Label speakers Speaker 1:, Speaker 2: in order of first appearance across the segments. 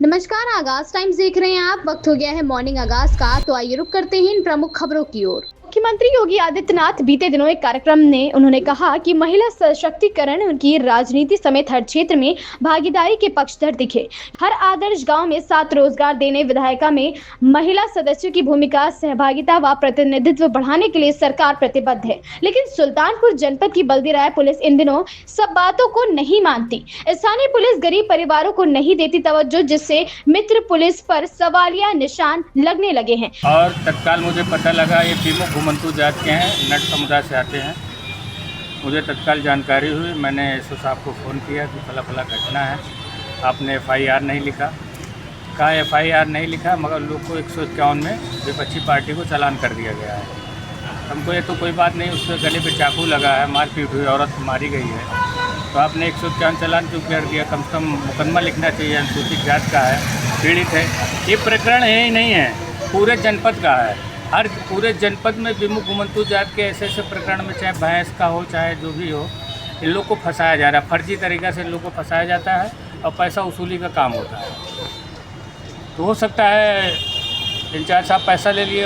Speaker 1: नमस्कार, आगाज टाइम्स देख रहे हैं आप। वक्त हो गया है मॉर्निंग आगाज का, तो आइए रुक करते हैं इन प्रमुख खबरों की ओर। मुख्यमंत्री योगी आदित्यनाथ बीते दिनों एक कार्यक्रम में उन्होंने कहा कि महिला सशक्तिकरण उनकी राजनीति समेत हर क्षेत्र में भागीदारी के पक्षधर दिखे। हर आदर्श गांव में 7 रोजगार देने, विधायिका में महिला सदस्यों की भूमिका, सहभागिता व प्रतिनिधित्व बढ़ाने के लिए सरकार प्रतिबद्ध है। लेकिन सुल्तानपुर जनपद की बल्दी राय पुलिस इन दिनों सब बातों को नहीं मानती। स्थानीय पुलिस गरीब परिवारों को नहीं देती तवज्जो, जिससे मित्र पुलिस पर सवालिया निशान लगने लगे हैं।
Speaker 2: और तत्काल मुझे पता लगा ये बीमो घुमंतू जात के हैं, नट समुदाय से आते हैं। मुझे तत्काल जानकारी हुई, मैंने एसओ साहब को फ़ोन किया कि फला फला घटना है, आपने एफआईआर नहीं लिखा। कहा एफआईआर नहीं लिखा, मगर लोग को 151 में विपक्षी पार्टी को चालान कर दिया गया है। हमको ये तो कोई बात नहीं, उसके गले पे चाकू लगा है, मारपीट हुई, औरत मारी गई है, तो आपने 151 चालान क्यों कर दिया? कम से कम मुकदमा लिखना चाहिए। अनुसूचित जात का है, पीड़ित है, ये प्रकरण है ही नहीं है, पूरे जनपद का है। हर पूरे जनपद में बीमो घुमंतू जात के ऐसे ऐसे प्रकरण में, चाहे भैंस का हो चाहे जो भी हो, इन लोग को फंसाया जा रहा है। फर्जी तरीक़ा से इन लोग को फंसाया जाता है और पैसा वसूली का काम होता है। तो हो सकता है इंचार्ज साहब पैसा लिए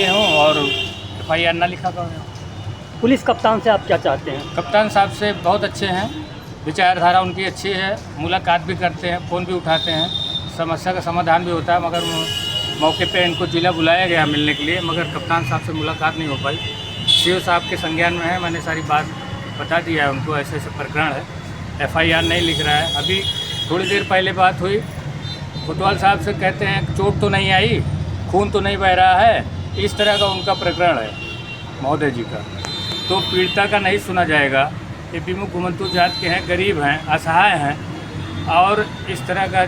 Speaker 2: हों और एफआईआर ना लिखा गया हो।
Speaker 3: पुलिस कप्तान से आप क्या चाहते हैं?
Speaker 2: कप्तान साहब से बहुत अच्छे हैं, विचारधारा उनकी अच्छी है, मुलाकात भी करते हैं, फ़ोन भी उठाते हैं, समस्या का समाधान भी होता है। मगर मौके पे इनको जिला बुलाया गया मिलने के लिए, मगर कप्तान साहब से मुलाकात नहीं हो पाई। सीओ साहब के संज्ञान में है, मैंने सारी बात बता दिया है उनको, ऐसे ऐसे प्रकरण है, एफआईआर नहीं लिख रहा है। अभी थोड़ी देर पहले बात हुई, कोतवाल साहब से कहते हैं चोट तो नहीं आई, खून तो नहीं बह रहा है, इस तरह का उनका प्रकरण है महोदय जी का। तो पीड़िता का नहीं सुना जाएगा। ये बीमो घुमंतू जात के हैं, गरीब हैं, असहाय हैं, और इस तरह का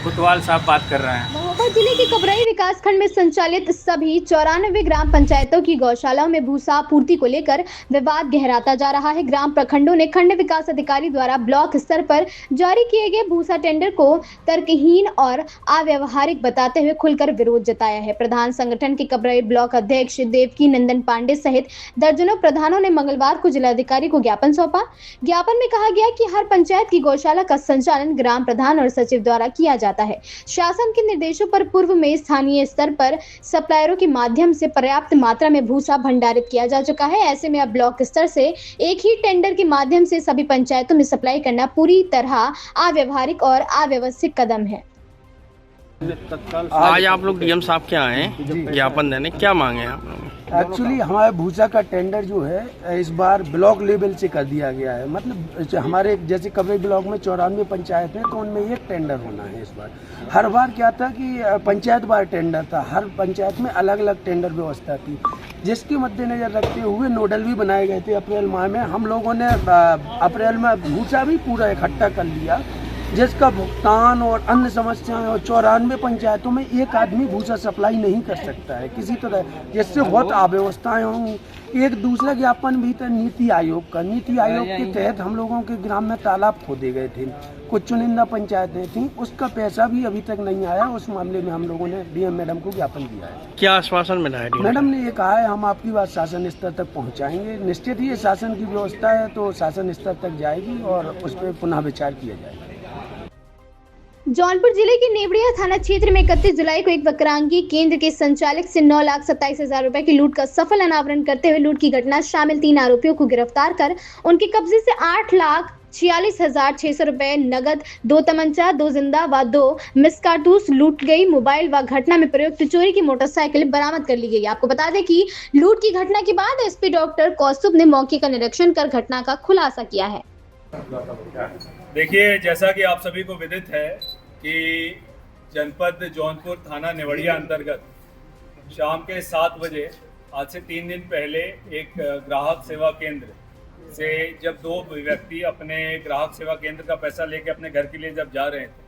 Speaker 2: कोतवाल साहब बात कर रहे हैं।
Speaker 1: महोबा जिले के कबरई विकासखंड में संचालित सभी 94 ग्राम पंचायतों की गौशालाओं में भूसा आपूर्ति को लेकर विवाद गहराता जा रहा है। ग्राम प्रखंडों ने खंड विकास अधिकारी द्वारा ब्लॉक स्तर पर जारी किए गए भूसा टेंडर को तर्कहीन और अव्यावहारिक बताते हुए खुलकर विरोध जताया है। प्रधान संगठन के कबरई ब्लॉक अध्यक्ष देवकी नंदन पांडे सहित दर्जनों प्रधानों ने मंगलवार को जिलाधिकारी को ज्ञापन सौंपा। ज्ञापन में कहा गया कि हर पंचायत की गौशाला का संचालन ग्राम प्रधान और सचिव द्वारा किया जाता है। शासन के निर्देशों पर पूर्व में स्थानीय स्तर पर सप्लायरों के माध्यम से पर्याप्त मात्रा में भूसा भंडारित किया जा चुका है। ऐसे में अब ब्लॉक स्तर से एक ही टेंडर के माध्यम से सभी पंचायतों में सप्लाई करना पूरी तरह अव्यवहारिक और अव्यवस्थित कदम है।
Speaker 4: आज आप लोग डीएम साहब के आए हैं ज्ञापन देने, क्या मांगे आप लोग?
Speaker 5: एक्चुअली हमारे भूसा का टेंडर जो है इस बार ब्लॉक लेवल से कर दिया गया है। मतलब हमारे जैसे कबरई ब्लॉक में 94 पंचायत हैं, तो उनमें एक टेंडर होना है इस बार। हर बार क्या था कि पंचायत बार टेंडर था, हर पंचायत में अलग अलग टेंडर व्यवस्था थी, जिसके मद्देनजर रखते हुए नोडल भी बनाए गए थे। अप्रैल माह में हम लोगों ने अप्रैल में भूसा भी पूरा इकट्ठा कर लिया, जिसका भुगतान और अन्य समस्याएं, और 94 पंचायतों में एक आदमी भूसा सप्लाई नहीं कर सकता है किसी तरह, जिससे बहुत अव्यवस्थाएं होंगी। एक दूसरा ज्ञापन भी था नीति आयोग का। नीति आयोग के तहत हम लोगों के ग्राम में तालाब खोदे गए थे, कुछ चुनिंदा पंचायतें थीं, उसका पैसा भी अभी तक नहीं आया। उस मामले में हम लोगों ने डीएम मैडम को ज्ञापन दिया है।
Speaker 4: क्या आश्वासन मिला है?
Speaker 5: मैडम ने ये कहा है हम आपकी बात शासन स्तर तक पहुँचाएंगे। निश्चित ही ये शासन की व्यवस्था है, तो शासन स्तर तक जाएगी और उस पर पुनः विचार किया जाएगा।
Speaker 1: जौनपुर जिले के नेवड़िया थाना क्षेत्र में 31 जुलाई को एक वक्रांगी केंद्र के संचालक से 9,27,000 रुपए की लूट का सफल अनावरण करते हुए लूट की घटना शामिल 3 आरोपियों को गिरफ्तार कर उनके कब्जे से 8,46,600 रुपए नगद, 2 तमंचा, 2 जिंदा व 2 मिस कारतूस लूट गई। मोबाइल व घटना में प्रयुक्त चोरी की मोटरसाइकिल बरामद कर ली गई। आपको बता दें कि लूट की घटना के बाद एसपी डॉक्टर कौस्तुभ ने मौके का निरीक्षण कर घटना का खुलासा किया है।
Speaker 6: देखिए, जैसा कि आप सभी को विदित है कि जनपद जौनपुर थाना नेवड़िया अंतर्गत शाम के 7 बजे आज से 3 दिन पहले एक ग्राहक सेवा केंद्र से जब 2 व्यक्ति अपने ग्राहक सेवा केंद्र का पैसा लेके अपने घर के लिए जब जा रहे थे,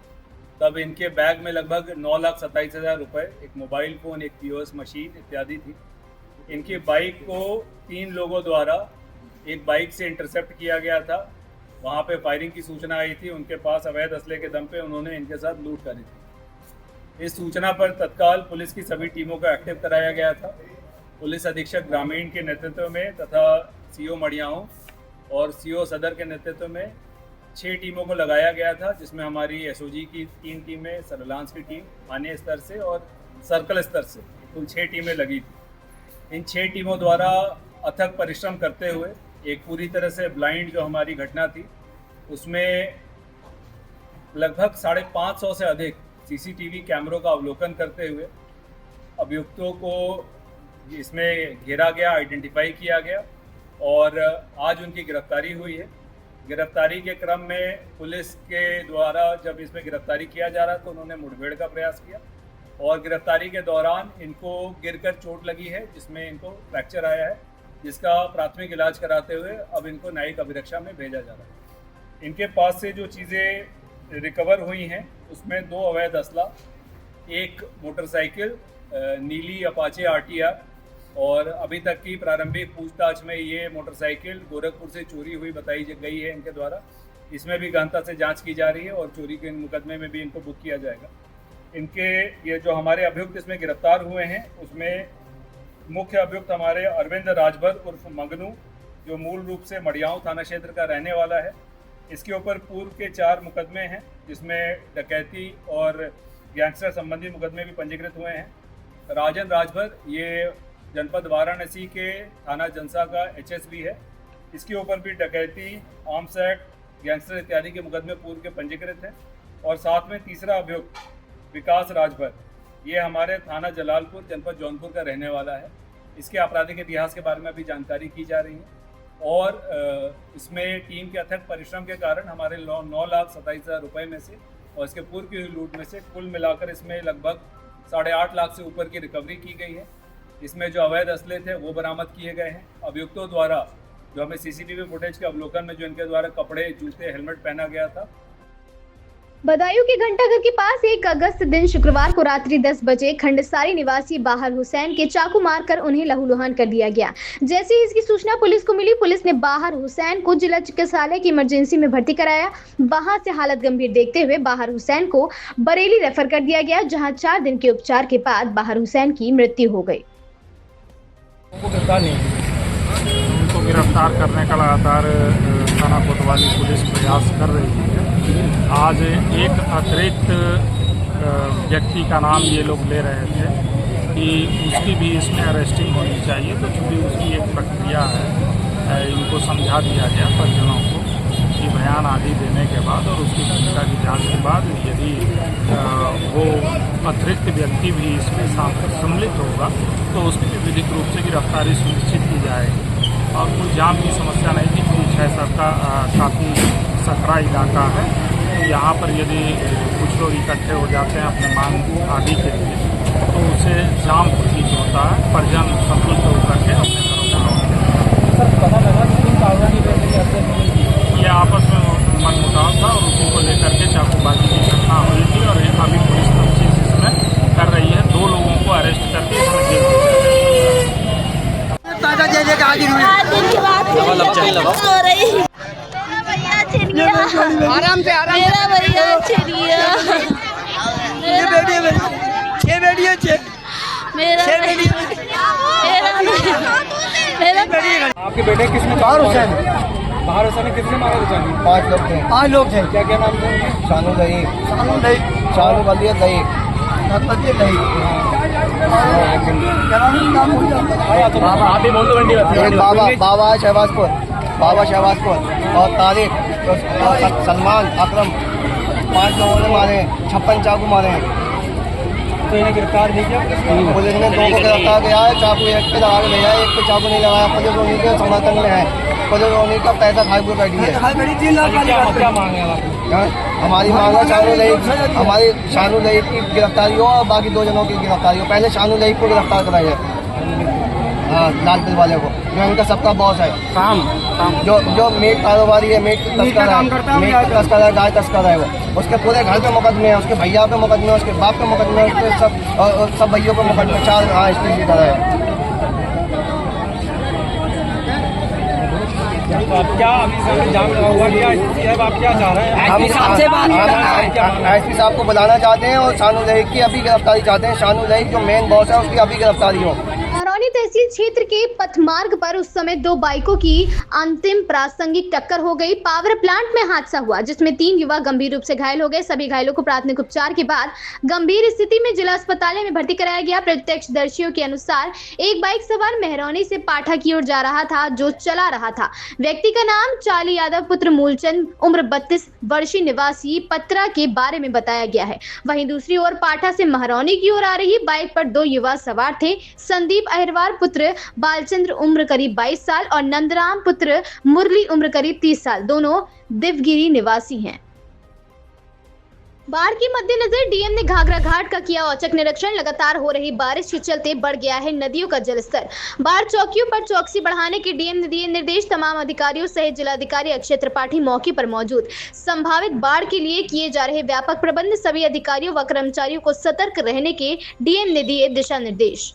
Speaker 6: तब इनके बैग में लगभग 9,27,000 रुपये, एक मोबाइल फ़ोन, एक पीओएस मशीन इत्यादि थी। इनकी बाइक को 3 लोगों द्वारा एक बाइक से इंटरसेप्ट किया गया था। वहाँ पे फायरिंग की सूचना आई थी, उनके पास अवैध असले के दम पे उन्होंने इनके साथ लूट करी थी। इस सूचना पर तत्काल पुलिस की सभी टीमों को एक्टिव कराया गया था। पुलिस अधीक्षक ग्रामीण के नेतृत्व में तथा सीओ मड़ियाओं और सीओ सदर के नेतृत्व में 6 टीमों को लगाया गया था, जिसमें हमारी एसओजी की 3 टीमें, सर्विलांस की टीम, थाने स्तर से और सर्कल स्तर से कुल 6 टीमें लगी थी। इन 6 टीमों द्वारा अथक परिश्रम करते हुए एक पूरी तरह से ब्लाइंड जो हमारी घटना थी, उसमें लगभग 550 से अधिक सीसीटीवी कैमरों का अवलोकन करते हुए अभियुक्तों को इसमें घेरा गया, आइडेंटिफाई किया गया और आज उनकी गिरफ्तारी हुई है। गिरफ्तारी के क्रम में पुलिस के द्वारा जब इसमें गिरफ्तारी किया जा रहा तो उन्होंने मुठभेड़ का प्रयास किया और गिरफ्तारी के दौरान इनको गिरकर चोट लगी है, जिसमें इनको फ्रैक्चर आया है, जिसका प्राथमिक इलाज कराते हुए अब इनको न्यायिक अभिरक्षा में भेजा जा रहा है। इनके पास से जो चीज़ें रिकवर हुई हैं उसमें 2 अवैध असला, 1 मोटरसाइकिल नीली अपाचे आरटीआर और अभी तक की प्रारंभिक पूछताछ में ये मोटरसाइकिल गोरखपुर से चोरी हुई बताई गई है इनके द्वारा। इसमें भी गहनता से जांच की जा रही है और चोरी के मुकदमे में भी इनको बुक किया जाएगा। इनके ये जो हमारे अभियुक्त इसमें गिरफ्तार हुए हैं उसमें मुख्य अभियुक्त हमारे अरविंद राजभर उर्फ मंगनू, जो मूल रूप से मड़ियाऊं थाना क्षेत्र का रहने वाला है। इसके ऊपर पूर्व के 4 मुकदमे हैं, जिसमें डकैती और गैंगस्टर संबंधी मुकदमे भी पंजीकृत हुए हैं। राजन राजभर ये जनपद वाराणसी के थाना जनसा का एचएसबी है। इसके ऊपर भी डकैती, आर्म्स एक्ट, गैंगस्टर इत्यादि के मुकदमे पूर्व के पंजीकृत हैं। और साथ में तीसरा अभियुक्त विकास राजभर, ये हमारे थाना जलालपुर जनपद जौनपुर का रहने वाला है। इसके आपराधिक इतिहास के बारे में अभी जानकारी की जा रही है और इसमें टीम के अथक परिश्रम के कारण हमारे 9,27,000 रुपये में से और इसके पूर्व की हुई लूट में से कुल मिलाकर इसमें लगभग 8.5 लाख से ऊपर की रिकवरी की गई है। इसमें जो अवैध असले थे वो बरामद किए गए हैं। अभियुक्तों द्वारा जो हमें सीसीटीवी फुटेज के अवलोकन में जो इनके द्वारा कपड़े, जूते, हेलमेट पहना गया था।
Speaker 1: बदायूं के घंटाघर के पास 1 अगस्त दिन शुक्रवार को रात्रि 10 बजे खंडसारी निवासी बाहर हुसैन के चाकू मारकर उन्हें लहूलुहान कर दिया गया। जैसे ही इसकी सूचना पुलिस को मिली, पुलिस ने बाहर हुसैन को जिला चिकित्सालय की इमरजेंसी में भर्ती कराया। वहां से हालत गंभीर देखते हुए बाहर हुसैन को बरेली रेफर कर दिया गया, जहां 4 दिन के उपचार के बाद बाहर हुसैन की मृत्यु हो गई।
Speaker 7: उनको गिरफ्तार करने का लगातार थाना कोतवाली पुलिस प्रयास कर रही है। आज एक अतिरिक्त व्यक्ति का नाम ये लोग ले रहे थे कि उसकी भी इसमें अरेस्टिंग होनी चाहिए, तो चूँकि उसकी एक प्रक्रिया है, इनको समझा दिया गया परिजनों को कि बयान आदि देने के बाद और उसकी भूमिका की जांच के बाद यदि वो अतिरिक्त व्यक्ति भी इसमें सम्मिलित होगा तो उसकी विधिक रूप से गिरफ्तारी सुनिश्चित की जाएगी। और कोई जाम की समस्या नहीं थी, क्योंकि 6 का काफ़ी सकरा इलाका है। तो यहाँ पर यदि कुछ लोग इकट्ठे हो जाते हैं अपने मांग आदि के लिए, तो उसे जाम प्रतीत होता है। परिजन संतुष्ट होकर के अपने घरों में ये आपस में मनमुटाव था और उसी को लेकर के चाकूबाजी की घटना हुई थी और अभी पुलिस तफ्तीश इसमें कर रही है। 2 लोगों को अरेस्ट करके इसमें जेल भेजा
Speaker 8: आराम से मेरा भैया छेड़िया मेरा
Speaker 9: आपके बेटे किसने बाहर हुसैन ने किसने मारा? हुसैन 5 लोग थे। 5 लोग थे। क्या क्या नाम थे? शानू दही, शानू बलिया दही, बाबा शहबाजपुर और तारिक सलमान अकरम, 5 लोगों ने मारे, 56 चाकू मारे हैं। तो इन्हें गिरफ्तार नहीं किया पुलिस ने? 2 को गिरफ्तार किया है। चाकू एक पे लगा के भेजा है, 1 पे चाकू नहीं लगाया। पुलिस उन्हीं के समर्थन में है, पुलिस उन्हीं का पैसा खाई हुई बैठी है। क्या मांग है हमारी? मांग है हमारी शानू लईक की गिरफ्तारी हो और बाकी 2 जनों की गिरफ्तारी हो। पहले शानू लईक को गिरफ्तार कराई है, हाँ, लाल दिल वाले को, जो इनका सबका बॉस है। काम जो मीट कारोबारी है, मीट तस्कर है, गाय तस्कर है, वो उसके पूरे घर पे मुकदमे हैं, उसके भैया पे मुकदमे हैं, उसके बाप पे मुकदमे हैं, उसके सब भैयों पे मुकदमे, 4 हाँ स्टेट की तरह है। आप क्या अभी जाम हुआ क्या? आप क्या चाह रहे हैं? हम एसपी साहब को बुलाना चाहते हैं और शानू लईक की अभी गिरफ्तारी चाहते हैं। शानू लईक जो मेन बॉस है उसकी अभी गिरफ्तारी हो।
Speaker 1: तहसील क्षेत्र के पथमार्ग पर उस समय दो बाइकों की अंतिम प्रासंगिक टक्कर हो गई। पावर प्लांट में हादसा हुआ जिसमें 3 युवक गंभीर रूप से घायल हो गए। सभी घायलों को प्राथमिक उपचार के बाद गंभीर स्थिति में जिला अस्पताल में भर्ती कराया गया। प्रत्यक्षदर्शियों के अनुसार एक बाइक सवार मेहरौनी से पाठा की ओर जा रहा था जो चला रहा था। व्यक्ति का नाम चाली यादव पुत्र मूलचंद उम्र 32 वर्षीय निवासी पत्रा के बारे में बताया गया है। वहीं दूसरी ओर पाठा से महरौनी की ओर आ रही बाइक पर 2 युवा सवार थे। संदीप अहिरवार पुत्र बालचंद्र उम्र करीब 22 साल और नंदराम पुत्र मुरली उम्र करीब 30 साल, दोनों दिवगिरी निवासी हैं। बाढ़ के मद्देनजर डीएम ने घाघरा घाट का किया औचक निरीक्षण। लगातार हो रही बारिश के चलते बढ़ गया है नदियों का जलस्तर। बाढ़ चौकियों पर चौकसी बढ़ाने के डीएम ने दिए निर्देश। तमाम अधिकारियों सहित जिलाधिकारी अक्षय त्रिपाठी मौके पर मौजूद। संभावित बाढ़ के लिए किए जा रहे व्यापक प्रबंध, सभी अधिकारियों व कर्मचारियों को सतर्क रहने के डीएम ने दिए दिशा निर्देश।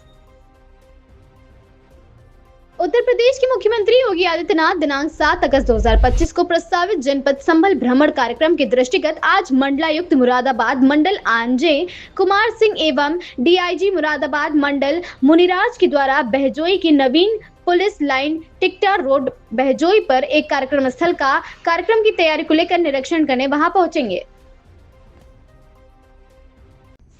Speaker 1: उत्तर प्रदेश के मुख्यमंत्री योगी आदित्यनाथ दिनांक 7 अगस्त 2025 को प्रस्तावित जनपद संभल भ्रमण कार्यक्रम के दृष्टिगत आज मंडलायुक्त मुरादाबाद मंडल आंजय कुमार सिंह एवं डीआईजी मुरादाबाद मंडल मुनिराज के द्वारा बहजोई की नवीन पुलिस लाइन टिकटा रोड बहजोई पर एक कार्यक्रम स्थल का कार्यक्रम की तैयारी को लेकर निरीक्षण करने वहां पहुंचेंगे।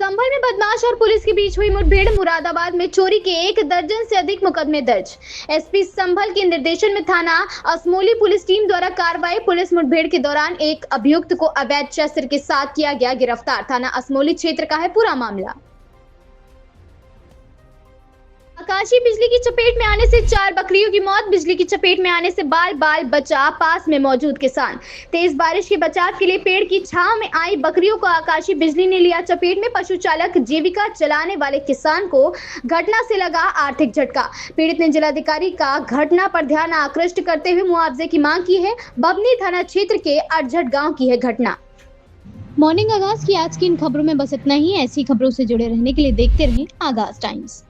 Speaker 1: संभल में बदमाश और पुलिस के बीच हुई मुठभेड़। मुरादाबाद में चोरी के 1 दर्जन से अधिक मुकदमे दर्ज। एसपी संभल के निर्देशन में थाना असमोली पुलिस टीम द्वारा कार्रवाई। पुलिस मुठभेड़ के दौरान एक अभियुक्त को अवैध शस्त्र के साथ किया गया गिरफ्तार। थाना असमोली क्षेत्र का है पूरा मामला। आकाशीय बिजली की चपेट में आने से 4 बकरियों की मौत। बिजली की चपेट में आने से बाल बाल बचा पास में मौजूद किसान। तेज बारिश के बचाव के लिए पेड़ की छांव में आई बकरियों को आकाशीय बिजली ने लिया चपेट में। पशु चालक जीविका चलाने वाले किसान को घटना से लगा आर्थिक झटका। पीड़ित ने जिलाधिकारी का घटना पर ध्यान आकृष्ट करते हुए मुआवजे की मांग की है। बबनी थाना क्षेत्र के अरझट गाँव की है घटना। मॉर्निंग आगाज की आज की इन खबरों में बस इतना ही। ऐसी खबरों से जुड़े रहने के लिए देखते रहें आगाज टाइम्स।